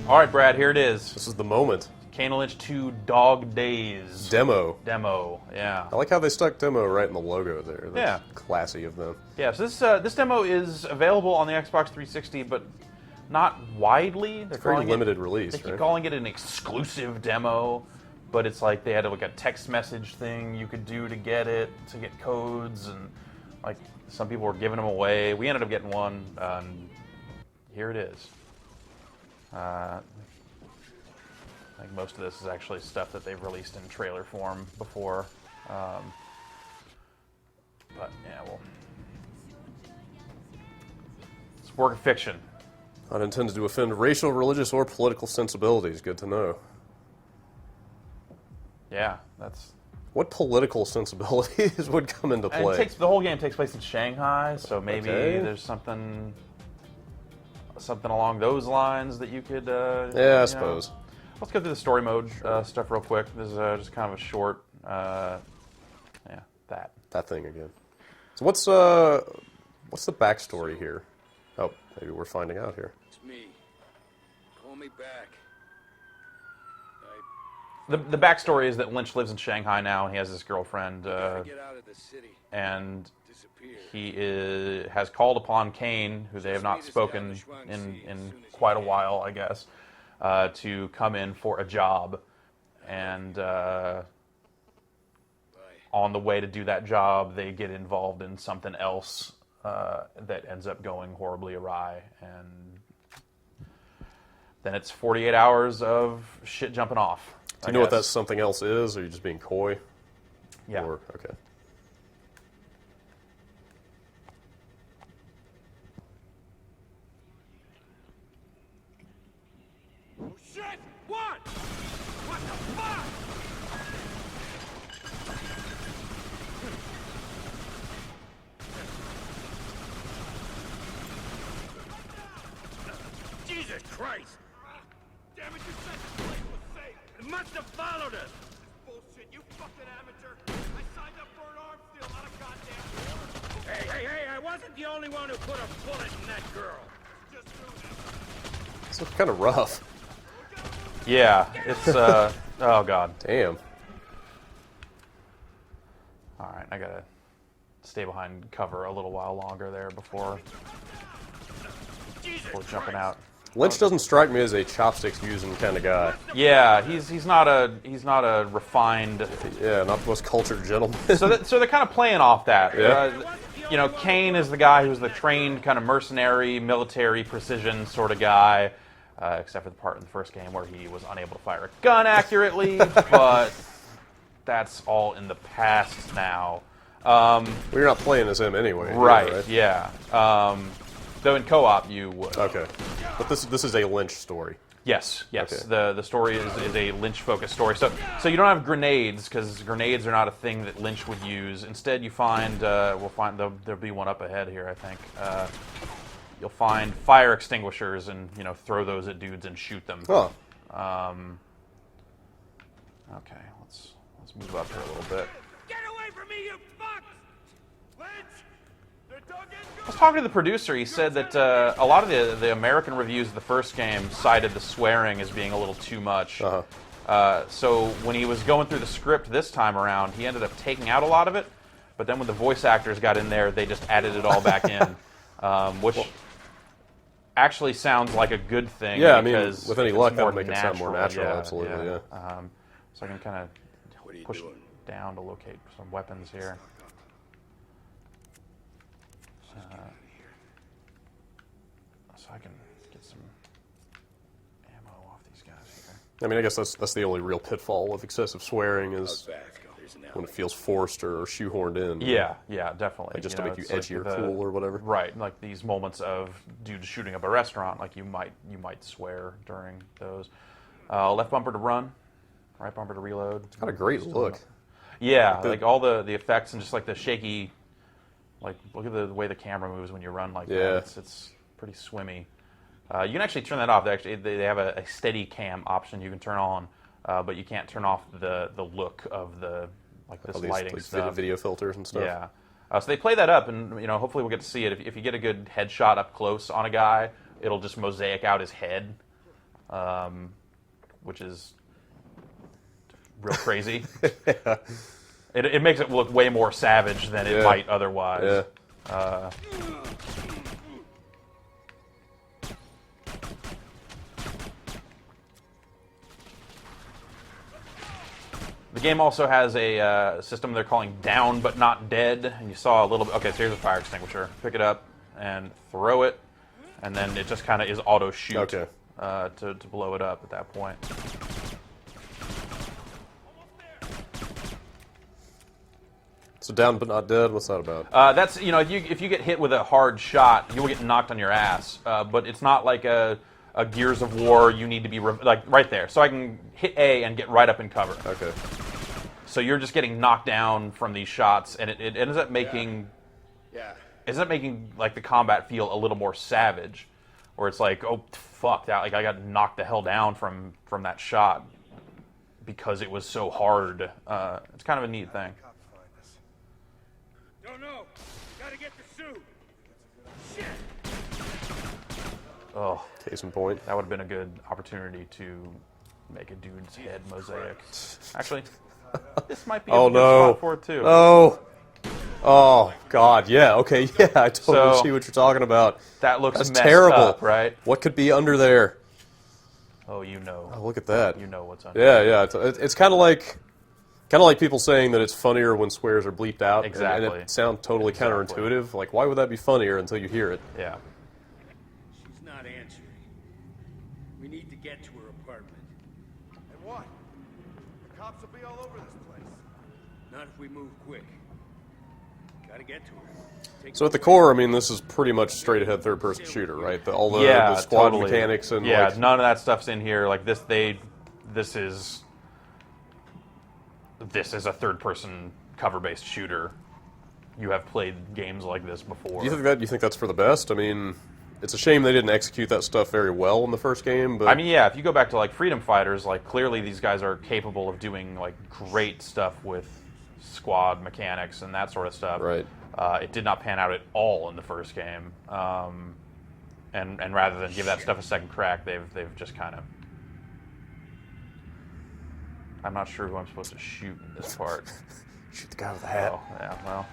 All right, Brad, here it is. This is the moment. Kane and Lynch 2 Dog Days. Demo. Demo, yeah. I like how they stuck demo right in the logo there. That's Yeah. classy of them. Yeah, so this demo is available on the Xbox 360, but not widely. They're Very calling limited release, They keep right? calling it an exclusive demo, but it's like they had like a text message thing you could do to get it, to get codes, and like some people were giving them away. We ended up getting one, and here it is. I think most of this is actually stuff that they've released in trailer form before. But yeah, well, it's a work of fiction. Not intended to offend racial, religious, or political sensibilities. Good to know. Yeah, that's. What political sensibilities would come into And play? the whole game takes place in Shanghai, so maybe Okay. there's something along those lines that you could. Yeah, I suppose. Let's go through the story mode stuff real quick. This is just kind of a short. That thing again. So what's the backstory here? Oh, maybe we're finding out here. It's me. Call me back. The backstory is that Lynch lives in Shanghai now, and he has this girlfriend, Get out of the city. and Disappear. he has called upon Kane, who they have not spoken in quite a while, I guess, to come in for a job, and on the way to do that job, they get involved in something else that ends up going horribly awry, and then it's 48 hours of shit jumping off. Do you know what that something else is, or are you just being coy? Yeah. Or, okay. Oh shit! What? What the fuck? Jesus Christ! Damn it, you said the place was safe! It must have followed us! Bullshit, you fucking amateur! I signed up for an arms deal, not a goddamn war! Hey, I wasn't the only one who put a bullet in that girl! Just do that. This looks kind of rough. Yeah, it's oh god. Damn. All right, I gotta stay behind cover a little while longer there before jumping out. Lynch doesn't strike me as a chopsticks using kind of guy. Yeah, he's not a refined. Yeah, not the most cultured gentleman. So they're kind of playing off that. Yeah. Kane is the guy who's the trained kind of mercenary, military precision sort of guy, except for the part in the first game where he was unable to fire a gun accurately. But that's all in the past now. Well, you're not playing as him anyway. Right? Yeah. Though in co-op you would. Okay. But this is a Lynch story. Yes. Okay. The story is a Lynch-focused story. So you don't have grenades, because grenades are not a thing that Lynch would use. Instead, you find there'll be one up ahead here, I think. You'll find fire extinguishers and throw those at dudes and shoot them. Oh. Okay, let's move up here a little bit. Get away from me, you fucks! Lynch! They're dug in I was talking to the producer. He said that a lot of the American reviews of the first game cited the swearing as being a little too much. So when he was going through the script this time around, he ended up taking out a lot of it. But then when the voice actors got in there, they just added it all back in, which actually sounds like a good thing. Yeah, I mean, because with any it's luck, that more would make it sound more natural. Absolutely, yeah. So I can kind of push down to locate some weapons here. So I can get some ammo off these guys here. I mean, I guess that's the only real pitfall of excessive swearing is when it feels forced or shoehorned in. Yeah, definitely. Like just to make you it's like edgy or cool or whatever. Right, like these moments of dudes shooting up a restaurant, like you might swear during those. Left bumper to run, right bumper to reload. It's got a great look. Yeah, like all the effects and just like the shaky, like look at the way the camera moves when you run like that. It's pretty swimmy. You can actually turn that off. They have a steady cam option you can turn on, but you can't turn off the look of the this lighting stuff. Video filters and stuff. Yeah. So they play that up, and hopefully we'll get to see it. If you get a good headshot up close on a guy, it'll just mosaic out his head. which is real crazy. Yeah. It makes it look way more savage than it might otherwise. Yeah. The game also has a system they're calling down but not dead. And you saw a little bit. Okay, so here's a fire extinguisher. Pick it up and throw it, and then it just kind of is auto shoot to blow it up at that point. So down but not dead. What's that about? That's if you get hit with a hard shot, you will get knocked on your ass. But it's not like a Gears of War. You need to be like right there. So I can hit A and get right up in cover. Okay. So you're just getting knocked down from these shots, and it ends up making like the combat feel a little more savage, where it's like, oh fuck that, like I got knocked the hell down from that shot because it was so hard. It's kind of a neat thing. Don't know. Gotta get the suit. Shit. Oh, case in point. That would have been a good opportunity to make a dude's head mosaic. Actually, this might be a good spot for it too. Oh, God, yeah, okay, yeah, I totally see what you're talking about. That looks That's messed terrible. up, right? What could be under there? Oh, you know. Oh, look at that. You know what's under there. Yeah, it's kind of like people saying that it's funnier when swears are bleeped out. Exactly. And it sounds totally counterintuitive. Like, why would that be funnier until you hear it? Yeah. She's not answering. We need to get to her apartment. And what? The cops will be all over this place. Not if we move quick. Gotta get to her. So at the core, I mean, this is pretty much straight-ahead third-person shooter, right? All the squad mechanics and none of that stuff's in here. Like this is a third-person cover-based shooter. You have played games like this before. Do you think that's for the best? I mean, it's a shame they didn't execute that stuff very well in the first game. But I mean, yeah, if you go back to like Freedom Fighters, like clearly these guys are capable of doing like great stuff with squad mechanics and that sort of stuff. Right. It did not pan out at all in the first game, and rather than give that stuff a second crack, they've just kind of. I'm not sure who I'm supposed to shoot in this part. Shoot the guy with the hat. Oh, yeah, well,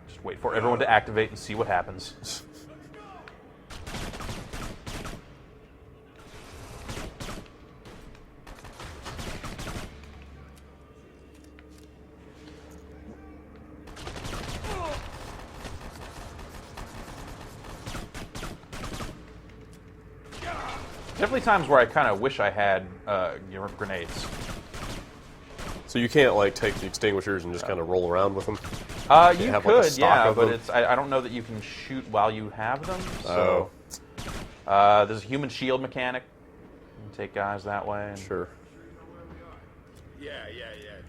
just wait for everyone to activate and see what happens. Definitely times where I kind of wish I had grenades. So you can't like take the extinguishers and just kind of roll around with them? You could, yeah, but I don't know that you can shoot while you have them. So there's a human shield mechanic. You can take guys that way. Sure. Yeah.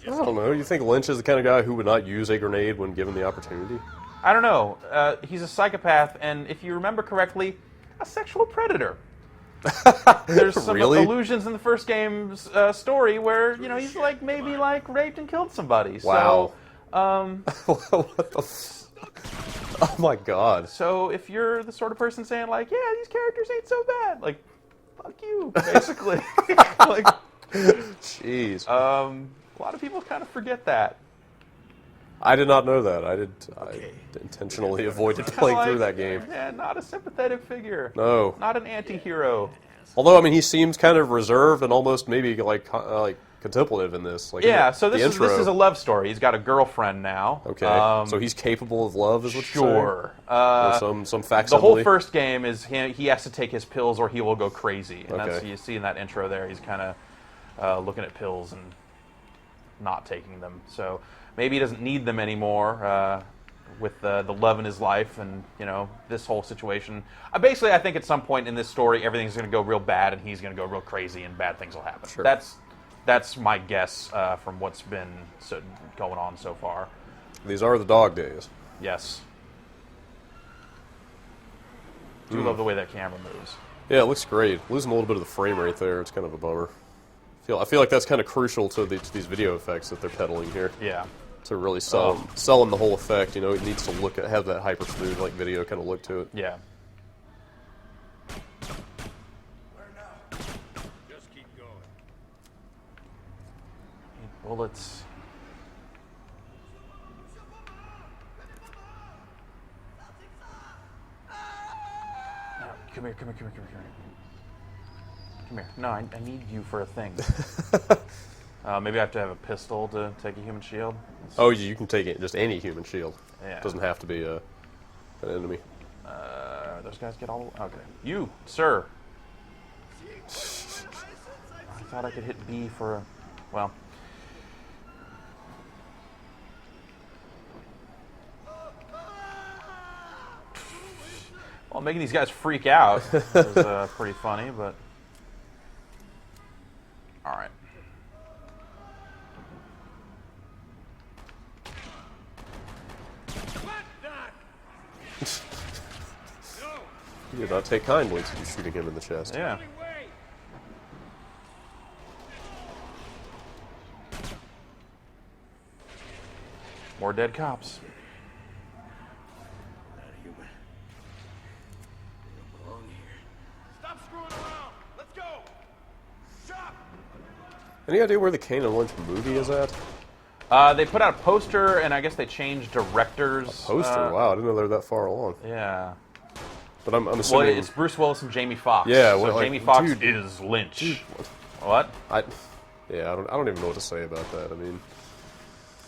I don't know. You think Lynch is the kind of guy who would not use a grenade when given the opportunity? I don't know. He's a psychopath, and if you remember correctly, a sexual predator. There's some allusions in the first game's story where he's like maybe like raped and killed somebody. Wow. So, what the? Oh my God. So if you're the sort of person saying like, yeah, these characters ain't so bad, like, fuck you, basically. Like, jeez. A lot of people kind of forget that. I did not know that. I intentionally avoided playing through that game. Yeah, not a sympathetic figure. No. Not an anti-hero. Although, I mean, he seems kind of reserved and almost maybe like contemplative in this. Like so this is a love story. He's got a girlfriend now. Okay. So he's capable of love, is what you're saying? Sure. Some facsimile. The whole first game is he has to take his pills or he will go crazy. And that's, you see in that intro there, he's kind of looking at pills and not taking them. So maybe he doesn't need them anymore with the love in his life and, this whole situation. Basically, I think at some point in this story, everything's going to go real bad and he's going to go real crazy and bad things will happen. Sure. That's my guess from what's been going on so far. These are the dog days. Yes. I do love the way that camera moves. Yeah, it looks great. Losing a little bit of the frame rate there. It's kind of a bummer. I feel like that's kind of crucial to these video effects that they're peddling here. Yeah. To really sell them the whole effect, it needs to have that hyper smooth like video kind of look to it. Yeah. bullets. No, come here. Come here. No, I need you for a thing. Maybe I have to have a pistol to take a human shield. Oh, you can take it, just any human shield. Yeah. It doesn't have to be an enemy. Those guys get all... Okay. You, sir. I thought I could hit B for a... Well... Well, making these guys freak out is pretty funny, but... Alright. You did not take kindly to you shooting him in the chest. Yeah. More dead cops. Stop screwing around. Let's go. Shop. Any idea where the Kane and Lynch movie is at? They put out a poster, and I guess they changed directors. Poster? Wow, I didn't know they were that far along. Yeah. But I'm assuming... Well, it's Bruce Willis and Jamie Foxx. Yeah, so well, like, Jamie Foxx dude, is Lynch. Dude, What? I don't even know what to say about that. I mean...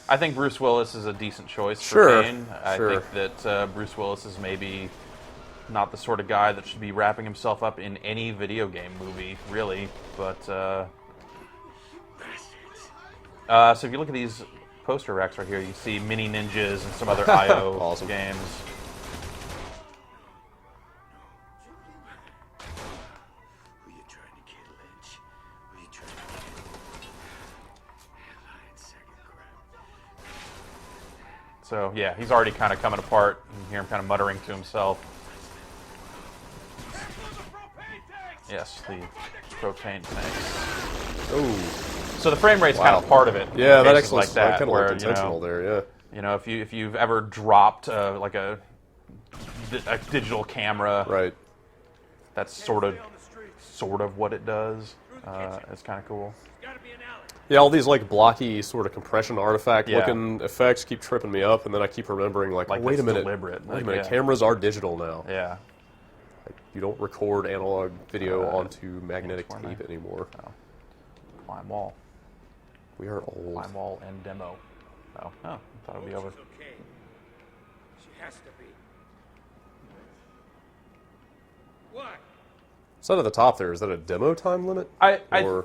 I think Bruce Willis is a decent choice Sure, for Kane. I sure. think that Bruce Willis is maybe not the sort of guy that should be wrapping himself up in any video game movie, really. But, so if you look at these poster racks right here, you see Mini Ninjas and some other IO Awesome. games. Who you trying to kill, Lynch? Who you trying to kill? Lying sack of crap. So, yeah, he's already kind of coming apart. You hear him kind of muttering to himself. Yes, the propane tanks. Oh. So the frame rate's kind of part of it. Yeah, in that cases actually like that, kind of where, looked intentional there, yeah. You know, if you've ever dropped like a digital camera, Right. that's sort of what it does. It's kind of cool. Gotta be an alley. Yeah, all these like blocky sort of compression artifact Yeah. looking effects keep tripping me up, and then I keep remembering like wait it's a minute, deliberate. wait a Like, minute, yeah. cameras are digital now. Yeah. Like, you don't record analog video onto magnetic where am I? tape anymore. Climb wall. We are old. Climb wall and demo. Oh, I thought it would be over. She's okay. She has to be. What? Is that at the top there? Is that a demo time limit? Or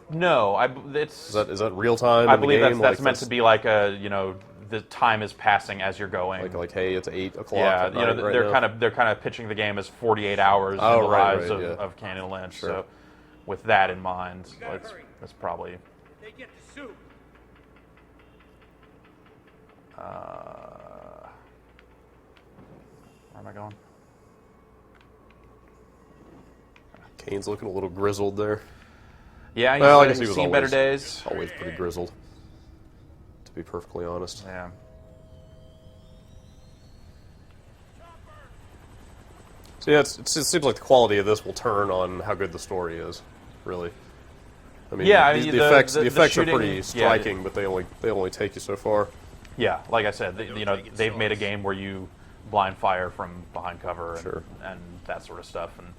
It's is that real time? I in the believe game? that's Like, meant to be like the time is passing as you're going. like hey, it's 8 o'clock. Yeah, at you know, night right they're now. kind of pitching the game as 48 hours Oh, in the right, lives right, yeah. of Kane and Lynch. Sure. So, with that in mind, gotta hurry. that's probably. They get the soup. Where am I going? Kane's looking a little grizzled there. Yeah, he's, Well, I guess he's he was seen better always- days. Always pretty grizzled, to be perfectly honest. Yeah. So yeah, it seems like the quality of this will turn on how good the story is, really. I mean, Yeah, I the mean, effects the shooting- are pretty yeah, striking, but they only take you so far. Yeah, like I said, they've made a game where you blind fire from behind cover and, Sure. and that sort of stuff, and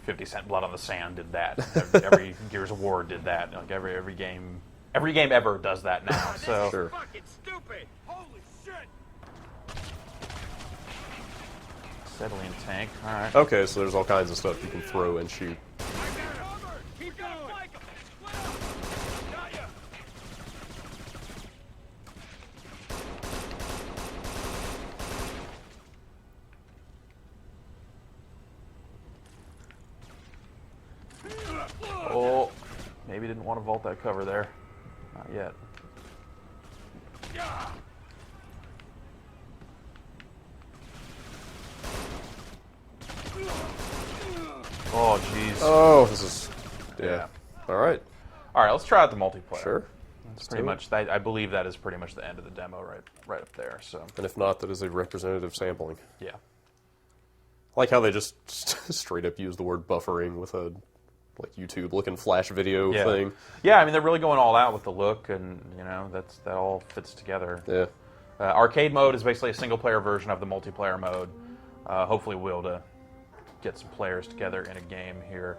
50 Cent Blood on the Sand did that. Every Gears of War did that. Like every game ever does that now. So Sure. Fucking stupid. Holy shit. acetylene tank. All right. Okay, so there's all kinds of stuff you can throw and shoot. I got her. Keep going. Got ya. Oh, maybe didn't want to vault that cover there. Not yet. Oh, jeez. Oh, this is yeah. Yeah. All right, All right, let's try out the multiplayer. sure. That's pretty much. I believe that is pretty much the end of the demo, right up there. So And if not, that is a representative sampling. yeah. I like how they just straight up use the word buffering with a like YouTube looking flash video Yeah. thing. Yeah, I mean, they're really going all out with the look, and that all fits together. Yeah. Arcade mode is basically a single-player version of the multiplayer mode. Hopefully, we'll be able to get some players together in a game here.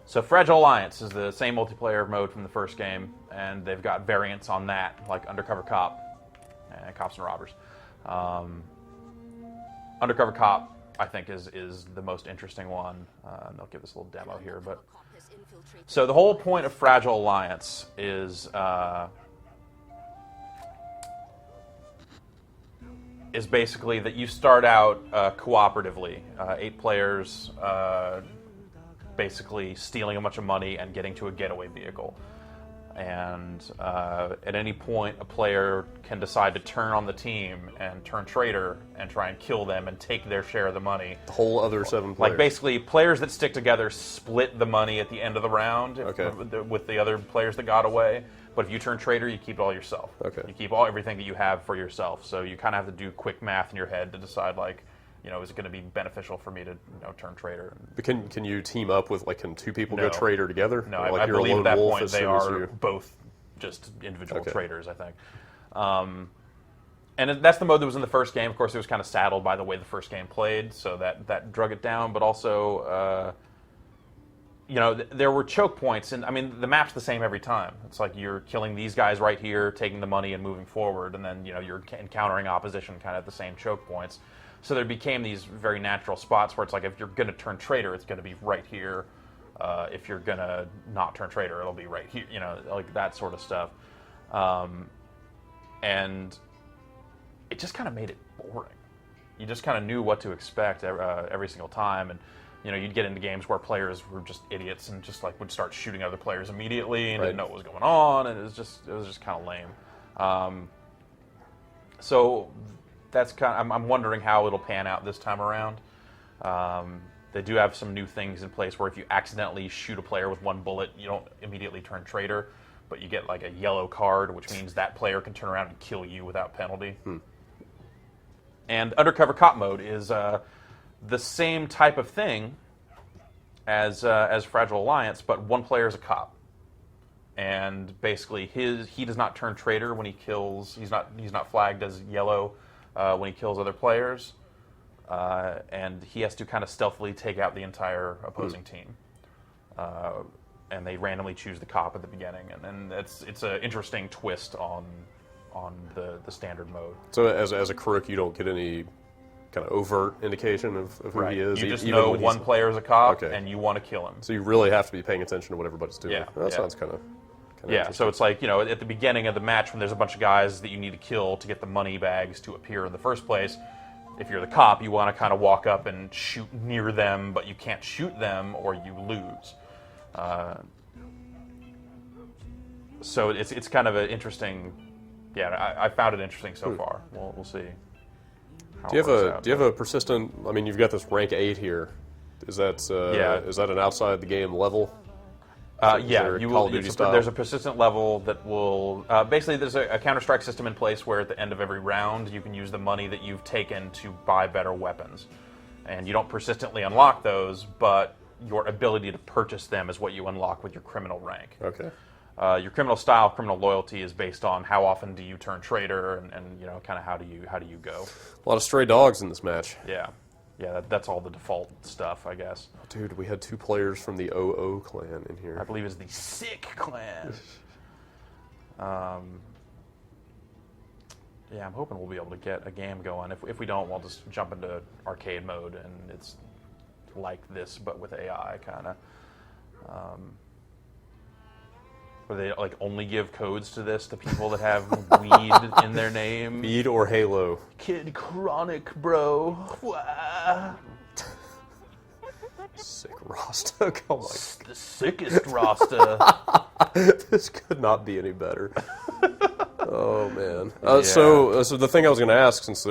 So Fragile Alliance is the same multiplayer mode from the first game, and they've got variants on that, like Undercover Cop and Cops and Robbers. Undercover Cop, I think, is the most interesting one. And they'll give us a little demo here. But so the whole point of Fragile Alliance is basically that you start out cooperatively, 8 players, basically stealing a bunch of money and getting to a getaway vehicle. And at any point, a player can decide to turn on the team and turn traitor and try and kill them and take their share of the money. The whole other 7 players. Like, basically, players that stick together split the money at the end of the round with the other players that got away. But if you turn traitor, you keep it all yourself. Okay. You keep everything that you have for yourself. So you kind of have to do quick math in your head to decide, like, is it going to be beneficial for me to turn traitor? But can you team up with, like, can 2 people No. go traitor together? No, Or, like, I you're a believe lone at that wolf point as they soon as are you- both just individual Okay. traitors, I think. And that's the mode that was in the first game. Of course, it was kind of saddled by the way the first game played, so that drug it down. But also, there were choke points, and I mean, the map's the same every time. It's like you're killing these guys right here, taking the money and moving forward, and then you're encountering opposition kind of at the same choke points. So there became these very natural spots where it's like, if you're going to turn traitor, it's going to be right here. If you're going to not turn traitor, it'll be right here. Like that sort of stuff. And it just kind of made it boring. You just kind of knew what to expect every single time. And, you'd get into games where players were just idiots and just like would start shooting other players immediately and didn't know what was going on. And it was just kind of lame. So that's I'm wondering how it'll pan out this time around. They do have some new things in place where if you accidentally shoot a player with 1 bullet, you don't immediately turn traitor, but you get like a yellow card, which means that player can turn around and kill you without penalty. And Undercover Cop mode is the same type of thing as Fragile Alliance, but 1 player is a cop. And basically, he does not turn traitor when he kills. He's not flagged as yellow when he kills other players, and he has to kind of stealthily take out the entire opposing team. And they randomly choose the cop at the beginning, and then it's an interesting twist on the standard mode. So as a crook, you don't get any kind of overt indication of who he is. You just even know when 1 player is a cop, Okay. and you want to kill him. So you really have to be paying attention to what everybody's doing. Yeah, That yeah. sounds kind of Yeah, so it's like, at the beginning of the match when there's a bunch of guys that you need to kill to get the money bags to appear in the first place, if you're the cop, you want to kind of walk up and shoot near them, but you can't shoot them or you lose. So it's kind of an interesting... Yeah, I found it interesting so far. We'll see. how Do you it works out. have a persistent? I mean, you've got this rank 8 here. Is that is that an outside the game level? Yeah, you will. Style? There's a persistent level that will basically. There's a Counter-Strike system in place where at the end of every round you can use the money that you've taken to buy better weapons, and you don't persistently unlock those, but your ability to purchase them is what you unlock with your criminal rank. Okay. Your criminal style, criminal loyalty is based on how often do you turn traitor, and kind of how do you go. A lot of stray dogs in this match. Yeah, that's all the default stuff, I guess. Dude, we had 2 players from the OO clan in here. I believe it's the Sick Clan. Yeah, I'm hoping we'll be able to get a game going. If we don't, we'll just jump into arcade mode, and it's like this, but with AI, kind of. Where they like only give codes to this to people that have weed in their name. Weed or Halo. Kid Chronic, bro. Wah. Sick Rasta. Come on. The sickest Rasta. This could not be any better. Oh man. So the thing I was going to ask, since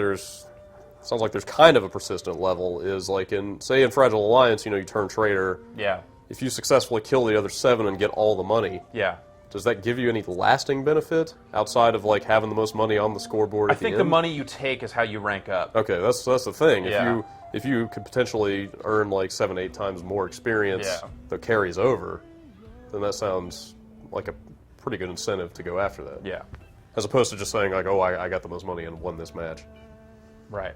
sounds like there's kind of a persistent level, is like in Fragile Alliance, you turn traitor. Yeah. If you successfully kill the other 7 and get all the money, Yeah. does that give you any lasting benefit outside of like having the most money on the scoreboard? I think the money you take is how you rank up. Okay, that's the thing. Yeah. if you could potentially earn like 7-8 times more experience that carries over, then that sounds like a pretty good incentive to go after that. Yeah. As opposed to just saying like, oh, I got the most money and won this match. Right.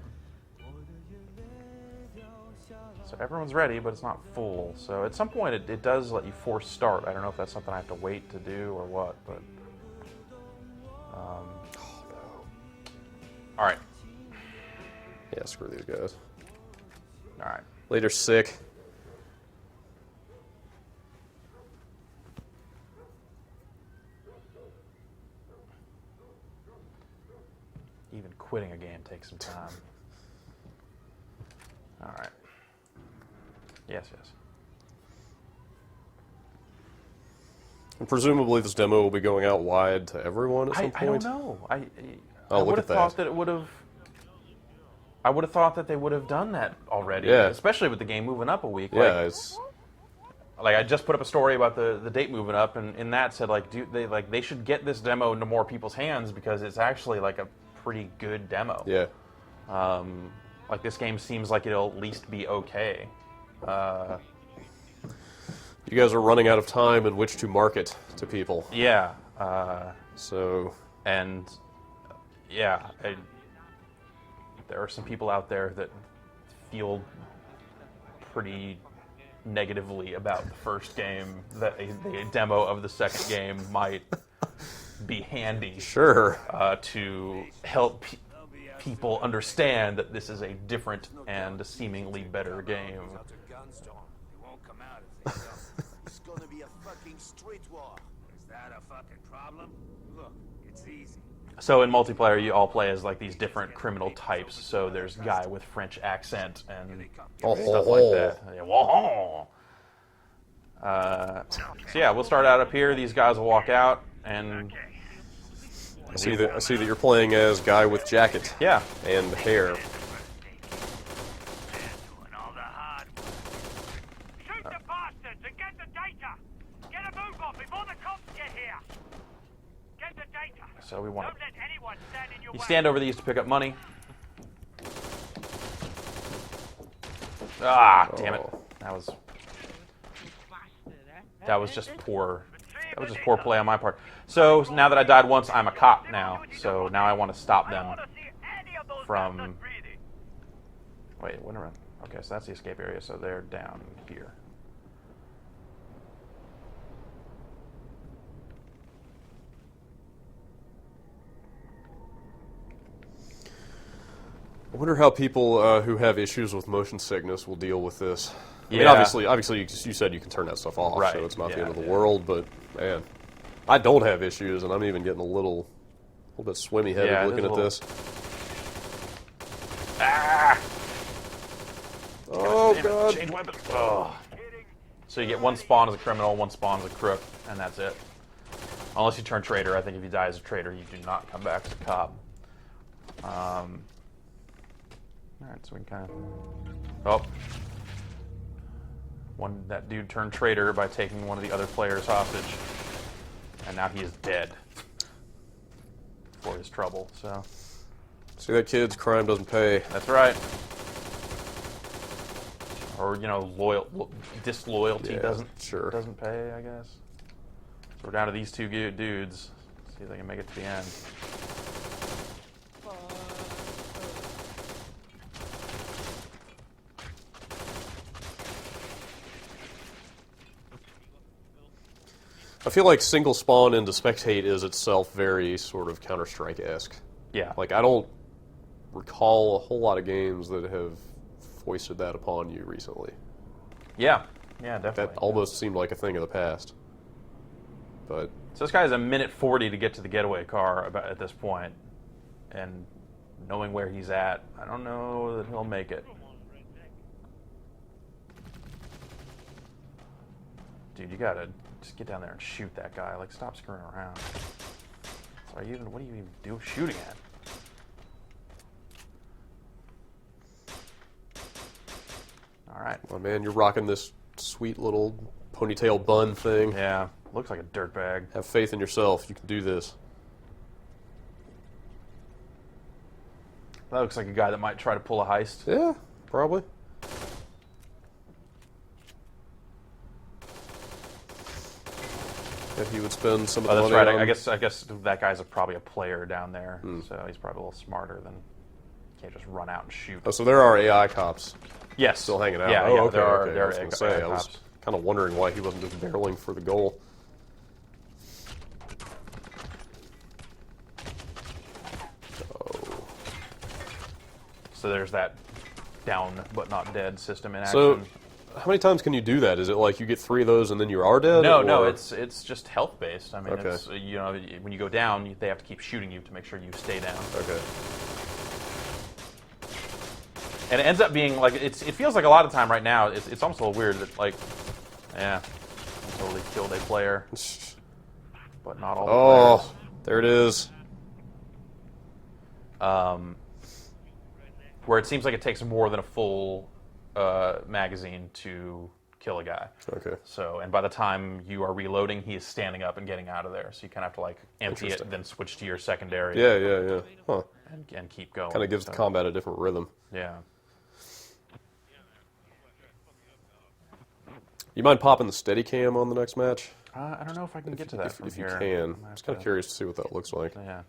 So everyone's ready, but it's not full. So at some point it does let you force start. I don't know if that's something I have to wait to do or what, but... All right. Yeah, screw these guys. All right. Later, sick. Even quitting a game takes some time. All right. Yes, yes. And presumably this demo will be going out wide to everyone at some I point. don't know. I Oh, would look have at thought that. that it would have. I would have thought that they would have done that already. Yeah. Especially with the game moving up a week. Yeah, Like, it's... like I just put up a story about the date moving up, and in that said they should get this demo into more people's hands because it's actually like a pretty good demo. Yeah. Like this game seems like it'll at least be okay. You guys are running out of time in which to market to people. Yeah. So... And yeah, there are some people out there that feel pretty negatively about the first game, that a demo of the second game might be handy. Sure. To help people understand that this is a different and a seemingly better game. It's gonna be a fucking street war. Is that a fucking problem? Look, it's easy. So in multiplayer, you all play as like these different criminal types. So there's guy with French accent and stuff like that. Yeah, whoa. So yeah, we'll start out up here. These guys will walk out, and I see that you're playing as guy with jacket. yeah, And hair. Shoot the bastards and get the data! Get a move on before the cops get here! Get the data! so we want Don't let anyone stand in your you way! stand over these to pick up money. Ah, damn it! That was just poor. That was just poor play on my part. So now that I died once, I'm a cop now. So now I want to stop them from. Wait, what around? Okay, so that's the escape area. So they're down here. I wonder how people who have issues with motion sickness will deal with this. I mean, Yeah. obviously, you said you can turn that stuff off, Right, so it's not the yeah, end of the yeah. world. But man, I don't have issues, and I'm even getting a little bit swimmy headed Yeah, it looking is at a this. Ah! Oh Damn it, god! change weapon. Oh. So you get one spawn as a criminal, one spawn as a crook, and that's it. Unless you turn traitor. I think if you die as a traitor, you do not come back as a cop. Alright, so we can kind of... Oh. That dude turned traitor by taking one of the other players hostage. And now he is dead. For his trouble, so... See that, kids? Crime doesn't pay. That's right. Or, you know, disloyalty Yeah, doesn't pay, I guess. So we're down to these two dudes. See if they can make it to the end. I feel like single spawn into spectate is itself very sort of Counter-Strike-esque. Yeah. Like, I don't recall a whole lot of games that have foisted that upon you recently. Yeah. Yeah, definitely. That almost seemed like a thing of the past. But So this guy has a minute 40 to get to the getaway car at this point. And knowing where he's at, I don't know that he'll make it. Dude, you gotta just get down there and shoot that guy. Like, stop screwing around. So what are you even shooting at? All right. oh man, you're rocking this sweet little ponytail bun thing. Yeah, looks like a dirtbag. Have faith in yourself. You can do this. That looks like a guy that might try to pull a heist. Yeah. Probably. If he would spend some of the Oh, that's money right. on... I guess that guy's probably a player down there, so he's probably a little smarter than can't just run out and shoot. Oh, so there are AI cops Yes, still hanging out. Yeah, oh, yeah, okay, there are. okay. There I was are going to say, AI I was cops. kind of wondering why he wasn't just barreling for the goal. Oh. So there's that down but not dead system in action. So, how many times can you do that? Is it like you get 3 of those and then you are dead? No, or? no, it's just health based. I mean, Okay. it's, you know, when you go down, they have to keep shooting you to make sure you stay down. Okay. And it ends up being like it feels like a lot of time right now. It's almost a little weird that like, yeah, I totally killed a player, but not all the players. Oh, there it is. Where it seems like it takes more than a full magazine to kill a guy. Okay. So, and by the time you are reloading, he is standing up and getting out of there. So you kind of have to like empty it, then switch to your secondary. Yeah. Huh. And keep going. Kind of gives the combat a different rhythm. Yeah. You mind popping the Steadicam on the next match? I don't know if I can get to that from If you here. can. I was kind of curious to see what that looks like. Yeah.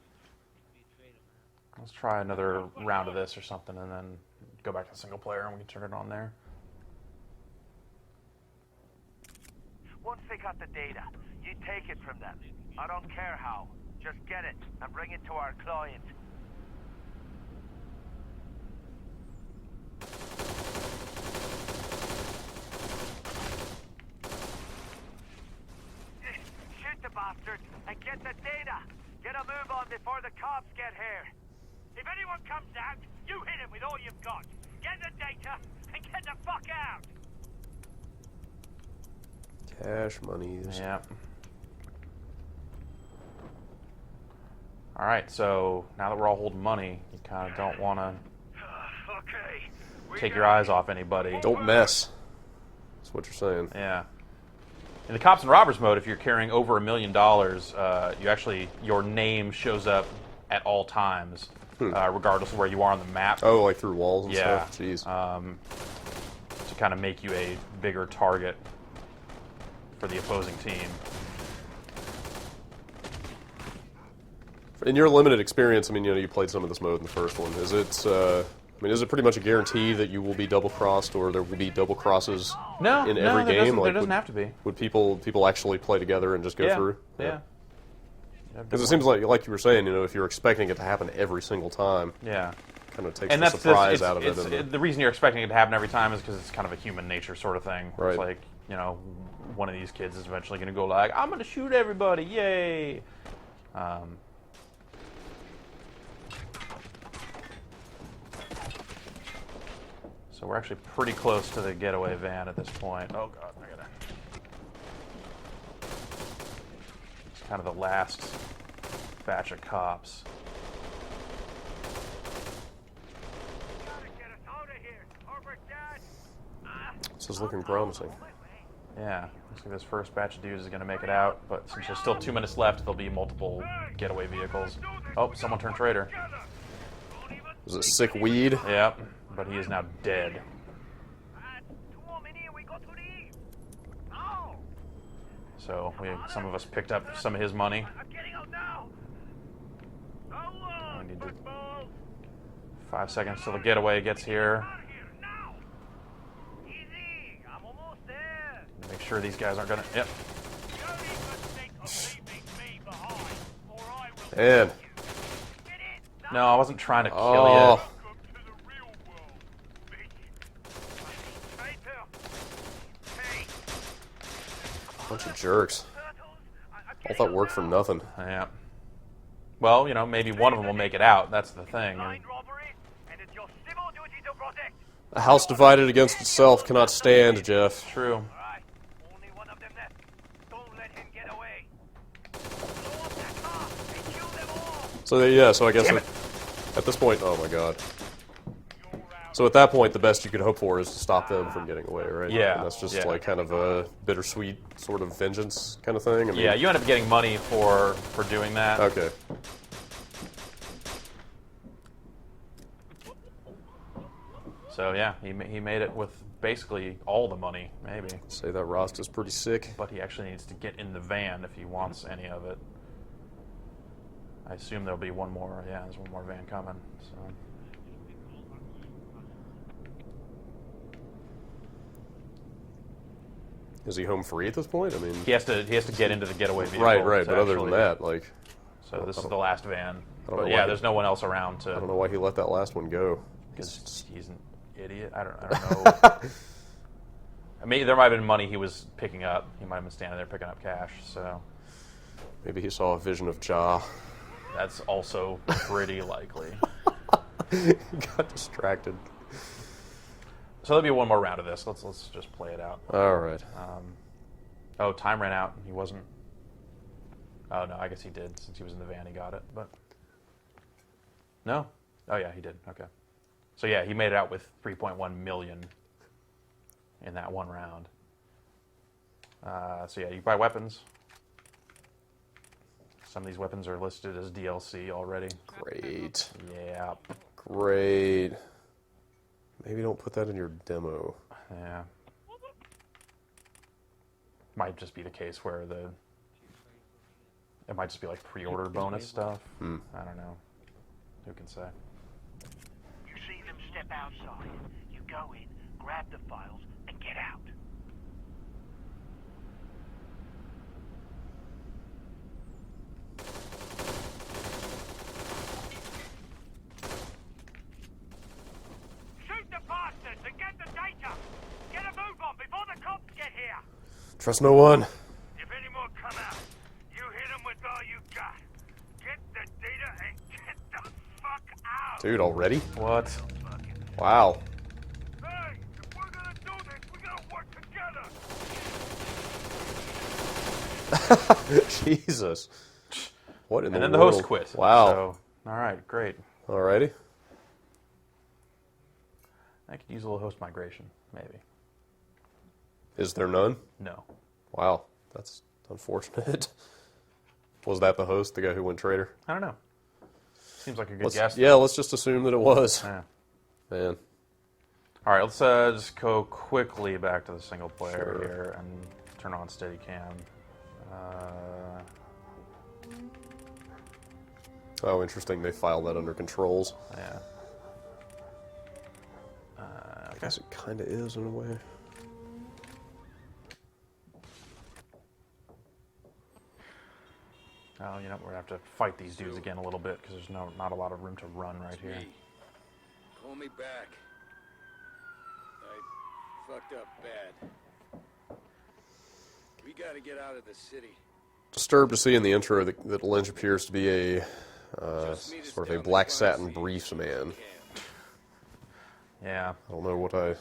Let's try another round of this or something, and then go back to single player, and we can turn it on there. Once they got the data, you take it from them. I don't care how. Just get it and bring it to our client. Shoot the bastard and get the data. Get a move on before the cops get here. If anyone comes out, you hit him with all you've got. Get the data and get the fuck out. Cash monies. Yeah. All right, so now that we're all holding money, you kind of don't want to Okay. take your eyes off anybody. Don't mess. That's what you're saying. Yeah. In the cops and robbers mode, if you're carrying over $1 million, you actually your name shows up at all times, regardless of where you are on the map. Oh, like through walls and Yeah. stuff? Jeez. To kind of make you a bigger target for the opposing team. In your limited experience, I mean, you played some of this mode in the first one. Is it, is it pretty much a guarantee that you will be double-crossed, or there will be double crosses in every game? There doesn't have to be. Would people actually play together and just go through? Yeah. Because it seems like you were saying, if you're expecting it to happen every single time, Yeah. kind of takes And the that's surprise out of it. the reason you're expecting it to happen every time is because it's kind of a human nature sort of thing. Right. It's like, one of these kids is eventually going to go like, I'm going to shoot everybody, yay! So we're actually pretty close to the getaway van at this point. Oh god, I gotta... It's kind of the last batch of cops. This is looking promising. Yeah, looks like this first batch of dudes is going to make it out, but since there's still 2 minutes left, there'll be multiple getaway vehicles. Oh, someone turned traitor. Was it sick weed? Yep, but he is now dead. So some of us picked up some of his money. We need 5 seconds till the getaway gets here. Make sure these guys aren't gonna. Yep. Man. No, I wasn't trying to kill Oh. Bunch of jerks. All that work for nothing. you. Yeah. Well, maybe one of them will make it out. That's the thing. A house divided against itself cannot stand, Jeff. True. So yeah, so I guess at this point, oh my god. So at that point, the best you could hope for is to stop them from getting away, right? Yeah, And that's just yeah. like kind of a bittersweet sort of vengeance kind of thing. I mean, Yeah, you end up getting money for doing that. Okay. So yeah, he made it with basically all the money, maybe. Say that Rost is pretty sick. But he actually needs to get in the van if he wants any of it. I assume there'll be one more. Yeah, there's one more van coming. So. Is he home free at this point? I mean, He has to get into the getaway vehicle. right. to But other than actually- that, like, So this is the last van. don't know But why yeah, he- there's no one else around I don't to. know why he let that last one go. Because he's an idiot. I don't know. I mean, there might have been money he was picking up. He might have been standing there picking up cash. So Maybe he saw a vision of Ja. that's also pretty likely. He got distracted. So there'll be one more round of this. Let's just play it out. All right. Oh, time ran out. He wasn't. Oh no, I guess he did since he was in the van. He got it, but no. Oh yeah, he did. Okay. So yeah, he made it out with 3.1 million in that one round. So yeah, you buy weapons. Some of these weapons are listed as DLC already. Great. Yeah. Great. Maybe don't put that in your demo. Yeah. Might just be the case where it might just be like pre-order bonus stuff. I don't know. Who can say? You see them step outside. You go in, grab the files, and get out. Shoot the bastards and get the data! Get a move on before the cops get here! Trust no one. If any more come out, you hit them with all you got. Get the data and get the fuck out! Dude, already? What? Wow. Hey, if we're gonna do this, we gotta work together! Jesus. What in the And then the world? host quit. Wow. So, all right, great. Alrighty. I could use a little host migration, maybe. Is there none? No. Wow. That's unfortunate. Was that the host, the guy who went traitor? I don't know. Seems like a good guess. Yeah, let's just assume that it was. Yeah. Man. All right, let's just go quickly back to the single player Sure. here and turn on Steadicam. Oh, interesting. They filed that under controls. Yeah. I guess it kind of is in a way. Oh, you know, we're gonna have to fight these dudes again a little bit because there's not a lot of room to run right here. Me. Call me back. I fucked up bad. We gotta get out of the city. Disturbed to see in the intro that Lynch appears to be a Just meet us sort of a down black the satin pharmacy. briefs man. Yeah. I don't know what I kind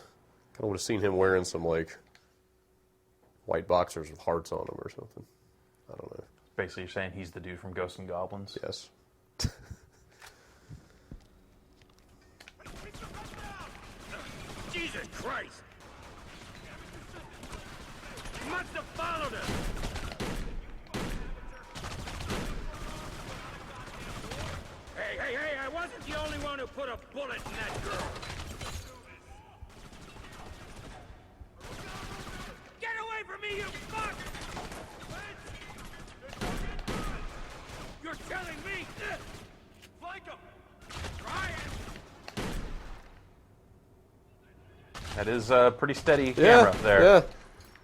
of would have seen him wearing some like white boxers with hearts on them or something. I don't know. Basically, you're saying he's the dude from Ghosts and Goblins. Yes. Jesus Christ! You must have followed us! Hey, I wasn't the only one who put a bullet in that girl! Get away from me, you fuck! You're telling me? Flank him! Try it! That is a pretty steady camera there. Yeah.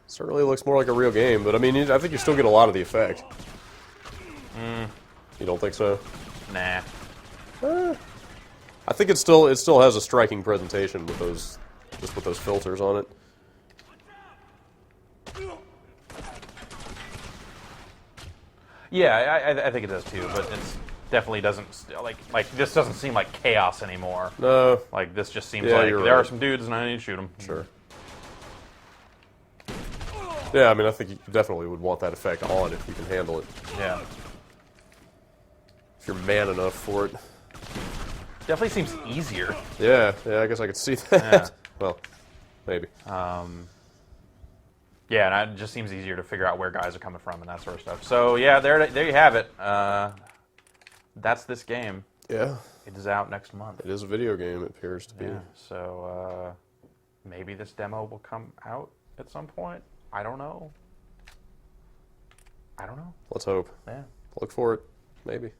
Certainly looks more like a real game, but I mean, I think you still get a lot of the effect. You don't think so? Nah. I think it still has a striking presentation with those filters on it. Yeah, I think it does too, but it's definitely doesn't like this doesn't seem like chaos anymore. No, Like this just seems Yeah, like you're there are right. some dudes and I need to shoot them. sure. Yeah, I mean, I think you definitely would want that effect on if you can handle it. Yeah. If you're man enough for it. Definitely seems easier. Yeah, I guess I could see that. Yeah. Well, maybe. Yeah, and it just seems easier to figure out where guys are coming from and that sort of stuff. So yeah, there you have it. That's this game. Yeah. It is out next month. It is a video game, it appears to be. Yeah, so maybe this demo will come out at some point. I don't know. Let's hope. Yeah. Look for it. Maybe.